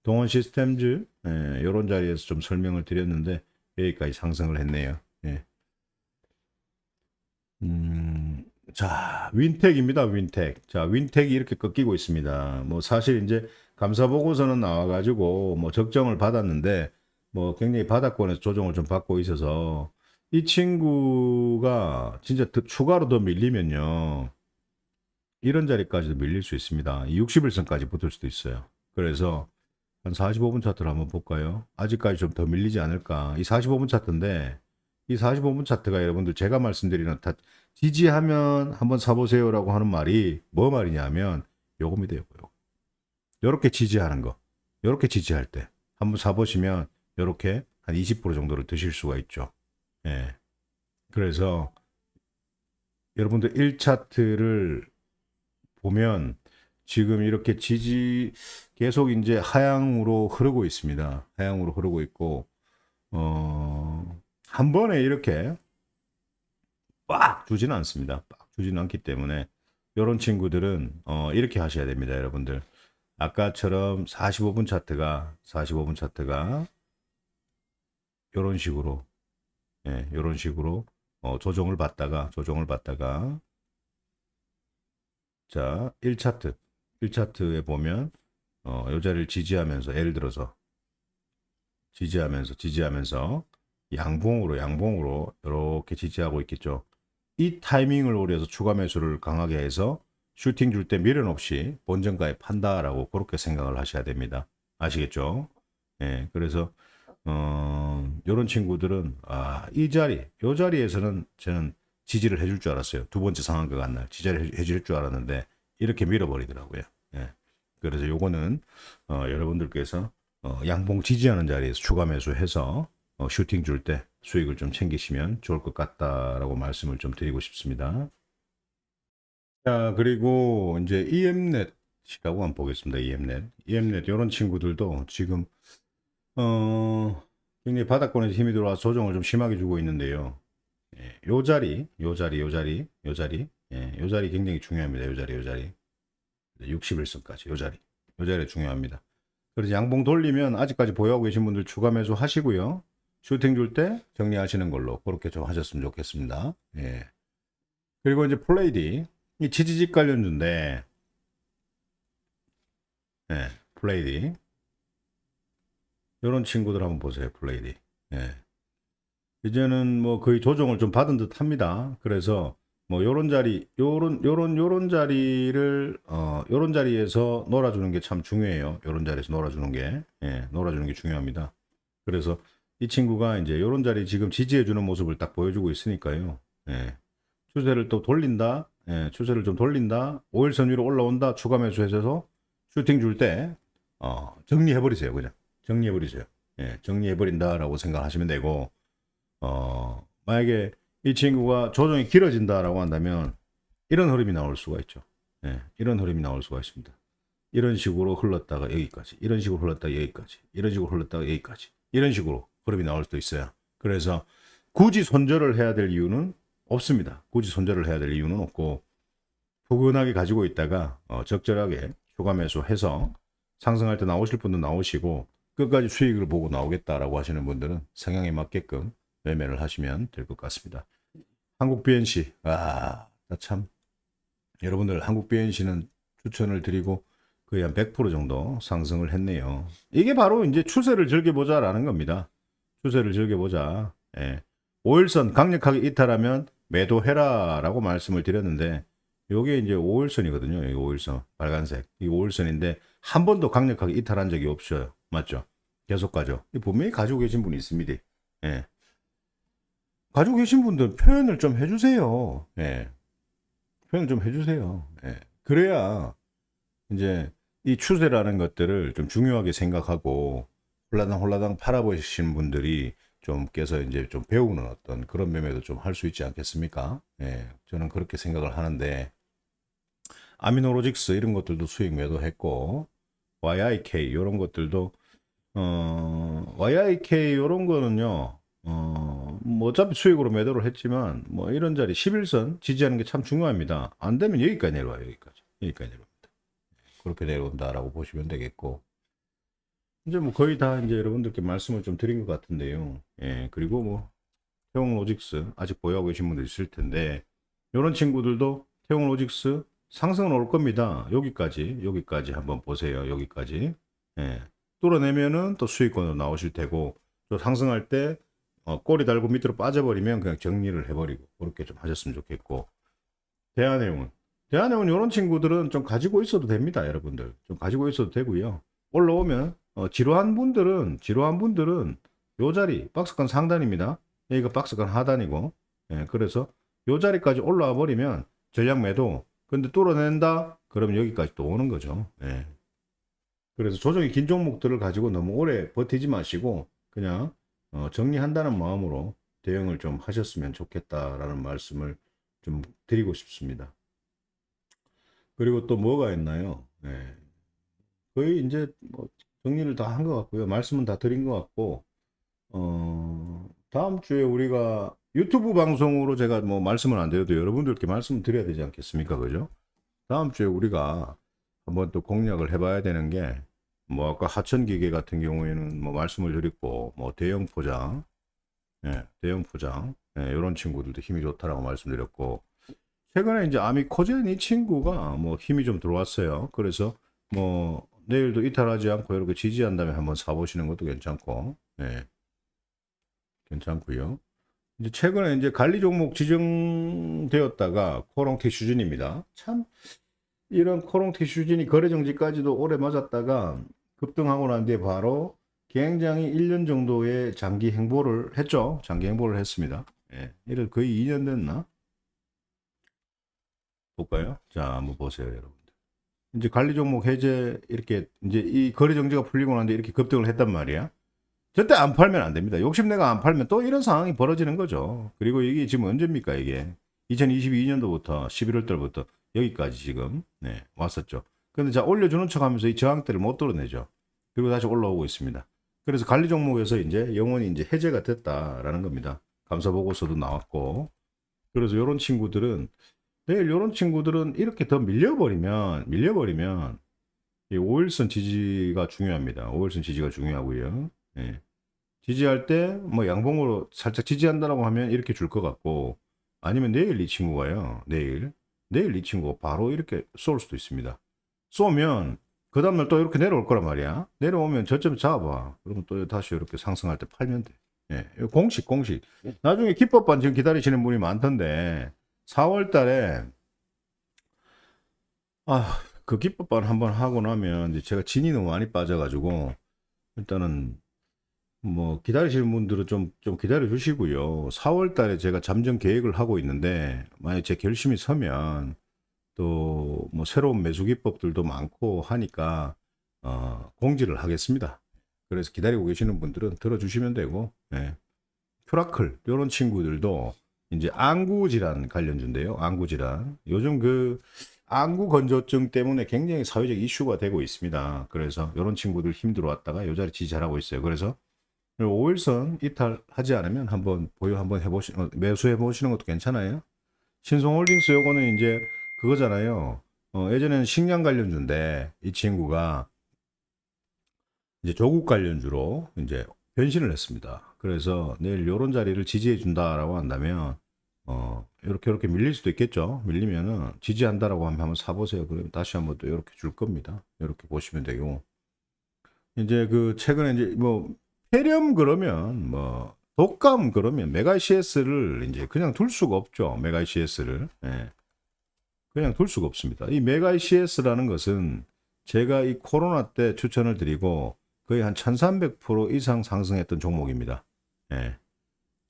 Speaker 1: 동원 시스템즈 이런 자리에서 좀 설명을 드렸는데 여기까지 상승을 했네요. 자, 윈텍입니다. 윈텍. 자, 윈텍이 이렇게 꺾이고 있습니다. 뭐 사실 이제 감사 보고서는 나와가지고 뭐 적정을 받았는데 뭐 굉장히 바닥권에서 조정을 좀 받고 있어서 이 친구가 진짜 추가로 더 밀리면요, 이런 자리까지도 밀릴 수 있습니다. 60일선까지 붙을 수도 있어요. 그래서 한 45분 차트를 한번 볼까요? 아직까지 좀 더 밀리지 않을까. 이 45분 차트인데, 이 45분 차트가 여러분들 제가 말씀드리는 지지하면 한번 사보세요라고 하는 말이 뭐 말이냐면 요겁니다. 요거. 요렇게 지지하는 거. 요렇게 지지할 때 한번 사보시면 요렇게 한 20% 정도를 드실 수가 있죠. 그래서 여러분들 1차트를 보면 지금 이렇게 계속 이제 하향으로 흐르고 있습니다. 하향으로 흐르고 있고, 한 번에 이렇게 빡 주지는 않습니다. 빡 주지는 않기 때문에 이런 친구들은 이렇게 하셔야 됩니다, 여러분들. 아까처럼 45분 차트가 이런 식으로 이런 식으로 조정을 받다가 자, 1차트에 보면 요 자리를 지지하면서, 예를 들어서 지지하면서 양봉으로 이렇게 지지하고 있겠죠. 이 타이밍을 노려서 추가 매수를 강하게 해서 슈팅 줄 때 미련 없이 본전가에 판다라고 그렇게 생각을 하셔야 됩니다. 아시겠죠? 그래서 이런 친구들은 요 자리에서는 저는 지지를 해줄 줄 알았어요. 두 번째 상한가 간 날 지지를 해줄 줄 알았는데 이렇게 밀어버리더라고요. 그래서 요거는 여러분들께서 양봉 지지하는 자리에서 추가 매수해서 슈팅 줄 때 수익을 좀 챙기시면 좋을 것 같다라고 말씀을 좀 드리고 싶습니다. 자, 그리고 이제 EMNet이라고 한번 보겠습니다. EMNet 이런 친구들도 지금 굉장히 바닥권에서 힘이 들어와서 조정을 좀 심하게 주고 있는데요. 예, 요 자리, 요 자리, 요 자리, 요 자리, 예, 요 자리 굉장히 중요합니다. 요 자리, 요 자리. 61선까지 요 자리, 요 자리 중요합니다. 그래서 양봉 돌리면 아직까지 보유하고 계신 분들 추가 매수 하시고요. 슈팅 줄 때 정리하시는 걸로 그렇게 좀 하셨으면 좋겠습니다. 예. 그리고 이제 플레이디, 이 지지직 관련주인데, 예, 플레이디. 이런 친구들 한번 보세요. 플레이디. 예. 이제는 뭐 거의 조정을 좀 받은 듯 합니다. 그래서 뭐 요런 자리, 요런 자리를 요런 자리에서 놀아주는 게 참 중요해요. 요런 자리에서 놀아주는 게, 예, 놀아주는 게 중요합니다. 그래서 이 친구가 이제 요런 자리 지금 지지해주는 모습을 딱 보여주고 있으니까요. 예. 추세를 또 돌린다. 예, 추세를 좀 돌린다. 5일선 위로 올라온다. 추가 매수해서 슈팅 줄 때, 정리해버리세요. 그냥. 정리해버리세요. 예, 정리해버린다라고 생각하시면 되고, 만약에 이 친구가 조정이 길어진다라고 한다면 이런 흐름이 나올 수가 있죠. 예, 이런 흐름이 나올 수가 있습니다. 이런 식으로 흘렀다가 여기까지, 이런 식으로 흘렀다가 여기까지, 이런 식으로 흘렀다가 여기까지, 이런 식으로 흐름이 나올 수도 있어요. 그래서 굳이 손절을 해야 될 이유는 없습니다. 굳이 손절을 해야 될 이유는 없고, 포근하게 가지고 있다가 적절하게 추가 매수해서 상승할 때 나오실 분도 나오시고, 끝까지 수익을 보고 나오겠다라고 하시는 분들은 성향에 맞게끔 매매를 하시면 될 것 같습니다. 한국 BNC, 참 여러분들 한국 BNC는 추천을 드리고 거의 한 100% 정도 상승을 했네요. 이게 바로 이제 추세를 즐겨보자라는 겁니다. 추세를 즐겨보자. 예. 5일선 강력하게 이탈하면 매도해라라고 말씀을 드렸는데, 요게 이제 5일선이거든요. 이 5일선 빨간색, 이 5일선인데 한 번도 강력하게 이탈한 적이 없어요. 맞죠? 계속 가죠. 분명히 가지고 계신 분이 있습니다. 예. 가지고 계신 분들 표현을 좀 해주세요. 예. 표현 좀 해주세요. 예. 그래야 이제 이 추세라는 것들을 좀 중요하게 생각하고 홀라당 팔아보시는 분들이 좀 깨서 이제 좀 배우는 어떤 그런 매매도 좀 할 수 있지 않겠습니까? 예. 저는 그렇게 생각을 하는데, 아미노로직스 이런 것들도 수익 매도했고, YIK 이런 것들도 YIK 이런 거는요, 뭐 어차피 수익으로 매도를 했지만 뭐 이런 자리 11선 지지하는 게 참 중요합니다. 안 되면 여기까지 내려와요. 여기까지 내려옵니다. 그렇게 내려온다라고 보시면 되겠고, 이제 뭐 거의 다 이제 여러분들께 말씀을 좀 드린 것 같은데요. 예, 그리고 뭐 태용로직스 아직 보유하고 계신 분들 있을 텐데, 이런 친구들도 태용로직스 상승은 올 겁니다. 여기까지 한번 보세요. 여기까지. 예. 뚫어내면은 또 수익권으로 나오실 테고, 또 상승할 때 꼬리 달고 밑으로 빠져버리면 그냥 정리를 해버리고 그렇게 좀 하셨으면 좋겠고, 대한해운 이런 친구들은 좀 가지고 있어도 됩니다. 여러분들 좀 가지고 있어도 되고요. 올라오면 지루한 분들은 요 자리 박스권 상단입니다. 여기가 박스권 하단이고, 예, 그래서 요 자리까지 올라와 버리면 전략 매도. 근데 뚫어낸다 그러면 여기까지 또 오는 거죠. 예. 그래서 조정이 긴 종목들을 가지고 너무 오래 버티지 마시고 그냥 정리한다는 마음으로 대응을 좀 하셨으면 좋겠다라는 말씀을 좀 드리고 싶습니다. 그리고 또 뭐가 있나요? 네. 거의 이제 뭐 정리를 다 한 것 같고요. 말씀은 다 드린 것 같고, 다음 주에 우리가 유튜브 방송으로 제가 뭐 말씀을 안 드려도 여러분들께 말씀을 드려야 되지 않겠습니까? 그죠? 다음 주에 우리가 한번 또 공략을 해봐야 되는 게, 뭐 아까 하천기계 같은 경우에는 뭐 말씀을 드렸고, 뭐 대형 포장, 예, 대형 포장, 예, 이런 친구들도 힘이 좋다라고 말씀드렸고, 최근에 이제 아미코젠 이 친구가 뭐 힘이 좀 들어왔어요. 그래서 뭐 내일도 이탈하지 않고 이렇게 지지한 다음에 한번 사보시는 것도 괜찮고, 예, 괜찮고요. 이제 최근에 이제 관리 종목 지정되었다가 코롱티 슈진입니다. 참 이런 코롱티 슈진이 거래 정지까지도 오래 맞았다가 급등하고 난 뒤에 바로 굉장히 1년 정도의 장기 행보를 했죠. 장기 행보를 했습니다. 예, 이를 거의 2년 됐나? 볼까요? 자, 한번 보세요, 여러분들. 이제 관리 종목 해제 이렇게 이제 이 거래 정지가 풀리고 난 뒤에 이렇게 급등을 했단 말이야. 절대 안 팔면 안 됩니다. 욕심내가 안 팔면 또 이런 상황이 벌어지는 거죠. 그리고 이게 지금 언제입니까, 이게? 2022년도부터 11월 달부터 여기까지 지금 네, 왔었죠. 근데 자, 올려주는 척 하면서 이 저항대를 못 뚫어내죠. 그리고 다시 올라오고 있습니다. 그래서 관리 종목에서 이제 영원히 이제 해제가 됐다라는 겁니다. 감사 보고서도 나왔고. 그래서 요런 친구들은 내일 요런 친구들은 이렇게 더 밀려버리면 이 5일선 지지가 중요합니다. 5일선 지지가 중요하고요. 예. 지지할 때 뭐 양봉으로 살짝 지지한다라고 하면 이렇게 줄 것 같고, 아니면 내일 이 친구가요. 내일 이 친구가 바로 이렇게 쏠 수도 있습니다. 쏘면 그 다음날 또 이렇게 내려올 거란 말이야. 내려오면 저점 잡아. 그러면 또 다시 이렇게 상승할 때 팔면 돼. 예. 이거 공식. 나중에 기법반 지금 기다리시는 분이 많던데 4월 달에 그 기법반 한번 하고 나면 이제 제가 진이 너무 많이 빠져가지고 일단은 뭐 기다리시는 분들은 좀 기다려 주시고요. 4월 달에 제가 잠정 계획을 하고 있는데 만약 제 결심이 서면 또 뭐 새로운 매수 기법들도 많고 하니까 공지를 하겠습니다. 그래서 기다리고 계시는 분들은 들어주시면 되고, 예. 큐라클 이런 친구들도 이제 안구 질환 관련주인데요. 안구 질환. 요즘 그 안구 건조증 때문에 굉장히 사회적 이슈가 되고 있습니다. 그래서 이런 친구들 힘들어 왔다가 요 자리 지지 잘하고 있어요. 그래서 5일선 이탈하지 않으면 한번 보유 한번 매수해 보시는 것도 괜찮아요. 신성홀딩스 요거는 이제 그거잖아요. 예전에는 식량 관련주인데 이 친구가 이제 조국 관련주로 이제 변신을 했습니다. 그래서 내일 요런 자리를 지지해 준다라고 한다면 이렇게 밀릴 수도 있겠죠. 밀리면은 지지한다라고 하면 한번 사보세요. 그러면 다시 한번 또 이렇게 줄 겁니다. 이렇게 보시면 되고, 이제 그 최근에 이제 뭐 폐렴 그러면 뭐 독감 그러면 메가 CS를 이제 그냥 둘 수가 없죠. 메가 CS를. 예. 그냥 둘 수가 없습니다. 이 메가 CS라는 것은 제가 이 코로나 때 추천을 드리고 거의 한 1300% 이상 상승했던 종목입니다. 예.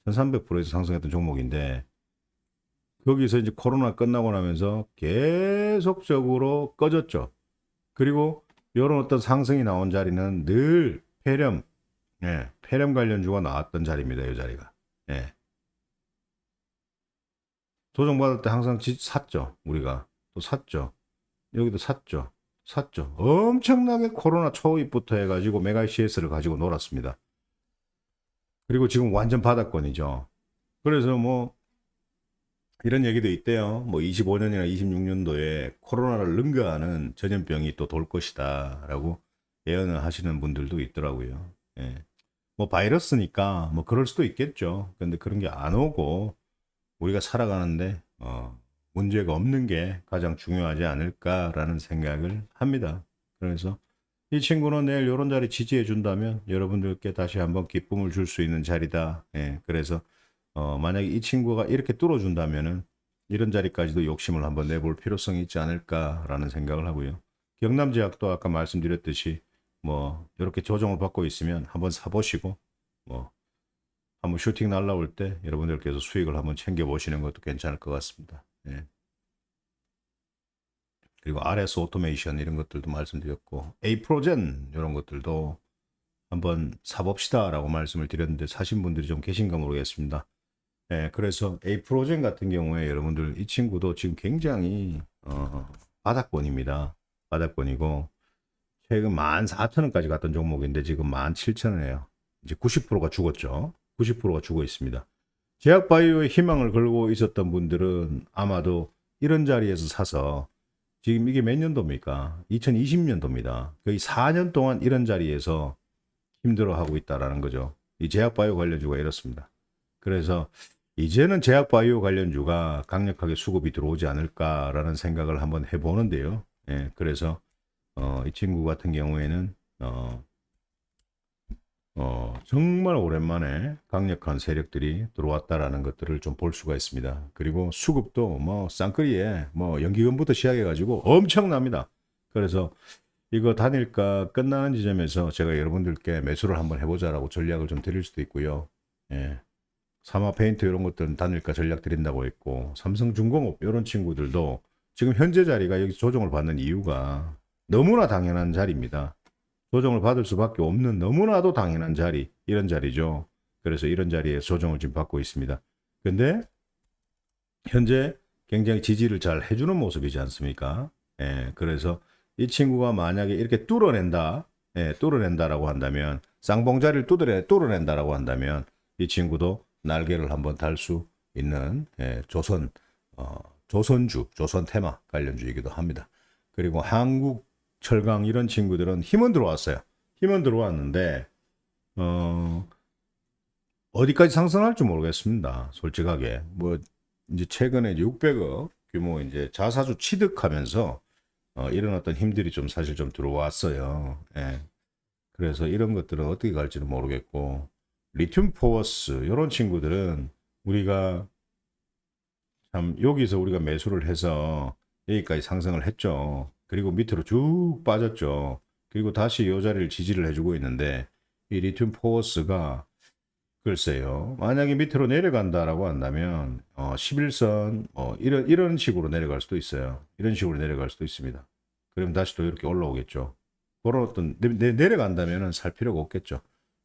Speaker 1: 1300% 이상 상승했던 종목인데 거기서 이제 코로나 끝나고 나면서 계속적으로 꺼졌죠. 그리고 이런 어떤 상승이 나온 자리는 늘 폐렴, 예, 폐렴 관련주가 나왔던 자리입니다. 이 자리가. 예. 조정받을 때 항상 샀죠. 우리가 또 샀죠. 여기도 샀죠. 엄청나게 코로나 초입부터 해가지고 메가 CS를 가지고 놀았습니다. 그리고 지금 완전 바닥권이죠. 그래서 뭐 이런 얘기도 있대요. 뭐 25년이나 26년도에 코로나를 능가하는 전염병이 또 돌 것이다 라고 예언을 하시는 분들도 있더라고요. 예. 뭐 바이러스니까 뭐 그럴 수도 있겠죠. 근데 그런 게 안 오고 우리가 살아가는데 문제가 없는 게 가장 중요하지 않을까라는 생각을 합니다. 그래서 이 친구는 내일 이런 자리 지지해 준다면 여러분들께 다시 한번 기쁨을 줄 수 있는 자리다. 예. 그래서 만약에 이 친구가 이렇게 뚫어준다면은 이런 자리까지도 욕심을 한번 내볼 필요성이 있지 않을까라는 생각을 하고요. 경남제약도 아까 말씀드렸듯이 뭐 이렇게 조정을 받고 있으면 한번 사보시고 뭐 한번 슈팅 날라올 때 여러분들께서 수익을 한번 챙겨보시는 것도 괜찮을 것 같습니다. 예. 그리고 RS 오토메이션 이런 것들도 말씀드렸고 에이프로젠 이런 것들도 한번 사봅시다라고 말씀을 드렸는데 사신 분들이 좀 계신가 모르겠습니다. 예, 그래서 에이프로젠 같은 경우에 여러분들 이 친구도 지금 굉장히 바닥권입니다. 바닥권이고 최근 14,000원까지 갔던 종목인데 지금 17,000원이에요. 이제 90%가 죽었죠. 90%가 죽어 있습니다. 제약바이오에 희망을 걸고 있었던 분들은 아마도 이런 자리에서 사서 지금 이게 몇 년도입니까? 2020년도입니다. 거의 4년 동안 이런 자리에서 힘들어하고 있다라는 거죠. 이 제약바이오 관련주가 이렇습니다. 그래서 이제는 제약바이오 관련주가 강력하게 수급이 들어오지 않을까라는 생각을 한번 해보는데요. 예, 그래서 이 친구 같은 경우에는 정말 오랜만에 강력한 세력들이 들어왔다라는 것들을 좀 볼 수가 있습니다. 그리고 수급도 뭐 쌍끌이에 뭐 연기금부터 시작해가지고 엄청납니다. 그래서 이거 단일가 끝나는 지점에서 제가 여러분들께 매수를 한번 해보자라고 전략을 좀 드릴 수도 있고요. 예. 사마페인트 이런 것들은 단일가 전략 드린다고 했고 삼성중공업 이런 친구들도 지금 현재 자리가 여기 조정을 받는 이유가 너무나 당연한 자리입니다. 조정을 받을 수밖에 없는 너무나도 당연한 자리, 이런 자리죠. 그래서 이런 자리에 조정을 지금 받고 있습니다. 근데 현재 굉장히 지지를 잘 해주는 모습이지 않습니까? 예, 그래서 이 친구가 만약에 이렇게 뚫어낸다라고 한다면 쌍봉자리를 뚫어낸다라고 한다면 이 친구도 날개를 한번 달 수 있는 조선주, 조선 테마 관련주이기도 합니다. 그리고 한국 철강 이런 친구들은 힘은 들어왔어요. 힘은 들어왔는데 어디까지 상승할지 모르겠습니다. 솔직하게 뭐 이제 최근에 600억 규모 이제 자사주 취득하면서 이런 어떤 힘들이 좀 사실 좀 들어왔어요. 예. 그래서 이런 것들은 어떻게 갈지는 모르겠고 리튬 포워스 이런 친구들은 우리가 참 여기서 우리가 매수를 해서 여기까지 상승을 했죠. 그리고 밑으로 쭉 빠졌죠. 그리고 다시 이 자리를 지지를 해주고 있는데 이 리튬 포워스가 글쎄요. 만약에 밑으로 내려간다라고 한다면 11선 이런 식으로 내려갈 수도 있어요. 이런 식으로 내려갈 수도 있습니다. 그럼 다시 또 이렇게 올라오겠죠. 그런 어떤 내려간다면은 살 필요가 없겠죠.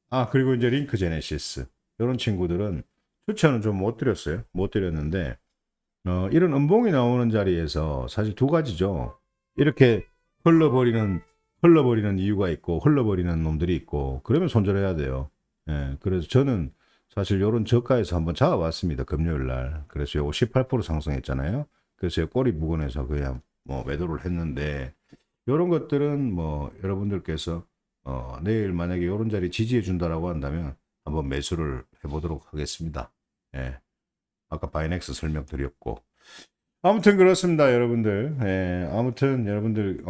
Speaker 1: 아, 그리고 이제 링크 제네시스 이런 친구들은 추천은 좀 못 드렸어요. 못 드렸는데 이런 음봉이 나오는 자리에서 사실 두 가지죠. 이렇게 흘러버리는 이유가 있고 흘러버리는 놈들이 있고 그러면 손절해야 돼요. 예, 그래서 저는 사실 요런 저가에서 한번 잡아봤습니다. 금요일 날. 그래서 요거 18% 상승했잖아요. 그래서 요 꼬리 부근에서 그냥 뭐 매도를 했는데 요런 것들은 뭐 여러분들께서 내일 만약에 요런 자리 지지해 준다라고 한다면 한번 매수를 해보도록 하겠습니다. 예. 아까 바이넥스 설명드렸고 아무튼 그렇습니다, 여러분들. 예, 아무튼 여러분들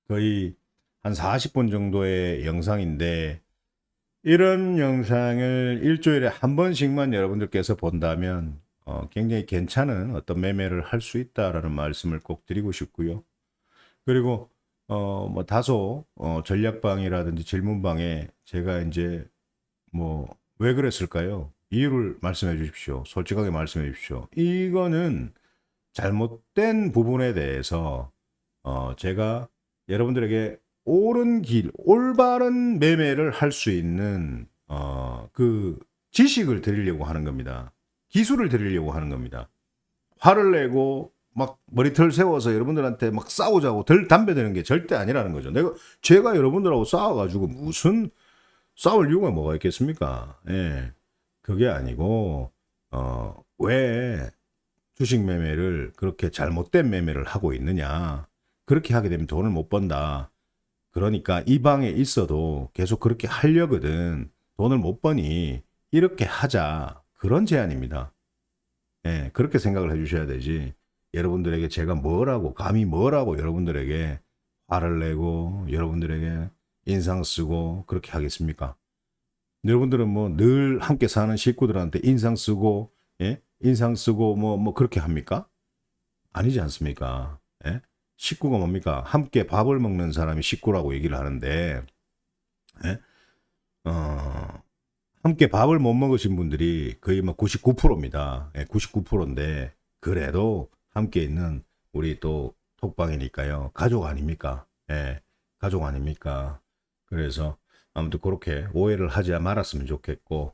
Speaker 1: 거의 한 40분 정도의 영상인데 이런 영상을 일주일에 한 번씩만 여러분들께서 본다면 굉장히 괜찮은 어떤 매매를 할 수 있다라는 말씀을 꼭 드리고 싶고요. 그리고 뭐 다소 전략방이라든지 질문방에 제가 이제 뭐 왜 그랬을까요? 이유를 말씀해 주십시오. 솔직하게 말씀해 주십시오. 이거는 잘못된 부분에 대해서 제가 여러분들에게 옳은 길, 올바른 매매를 할 수 있는 그 지식을 드리려고 하는 겁니다. 기술을 드리려고 하는 겁니다. 화를 내고 막 머리털 세워서 여러분들한테 막 싸우자고 덜 담배되는 게 절대 아니라는 거죠. 제가 여러분들하고 싸워가지고 무슨 싸울 이유가 뭐가 있겠습니까? 예. 그게 아니고, 왜 주식 매매를 그렇게 잘못된 매매를 하고 있느냐. 그렇게 하게 되면 돈을 못 번다. 그러니까 이 방에 있어도 계속 그렇게 하려거든. 돈을 못 버니 이렇게 하자. 그런 제안입니다. 예, 그렇게 생각을 해주셔야 되지. 여러분들에게 제가 감히 뭐라고 여러분들에게 화를 내고 여러분들에게 인상 쓰고 그렇게 하겠습니까? 여러분들은 뭐 늘 함께 사는 식구들한테 인상 쓰고, 예? 인상 쓰고 뭐 그렇게 합니까? 아니지 않습니까? 예? 식구가 뭡니까? 함께 밥을 먹는 사람이 식구라고 얘기를 하는데, 예? 함께 밥을 못 먹으신 분들이 거의 뭐 99%입니다. 예, 99%인데, 그래도 함께 있는 우리 또 톡방이니까요. 가족 아닙니까? 예, 가족 아닙니까? 그래서 아무튼 그렇게 오해를 하지 말았으면 좋겠고,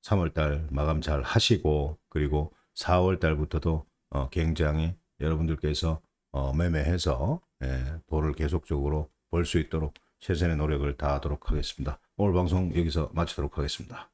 Speaker 1: 3월달 마감 잘 하시고, 그리고 4월달부터도 굉장히 여러분들께서 매매해서 돈을 계속적으로 벌 수 있도록 최선의 노력을 다하도록 하겠습니다. 오늘 방송 여기서 마치도록 하겠습니다.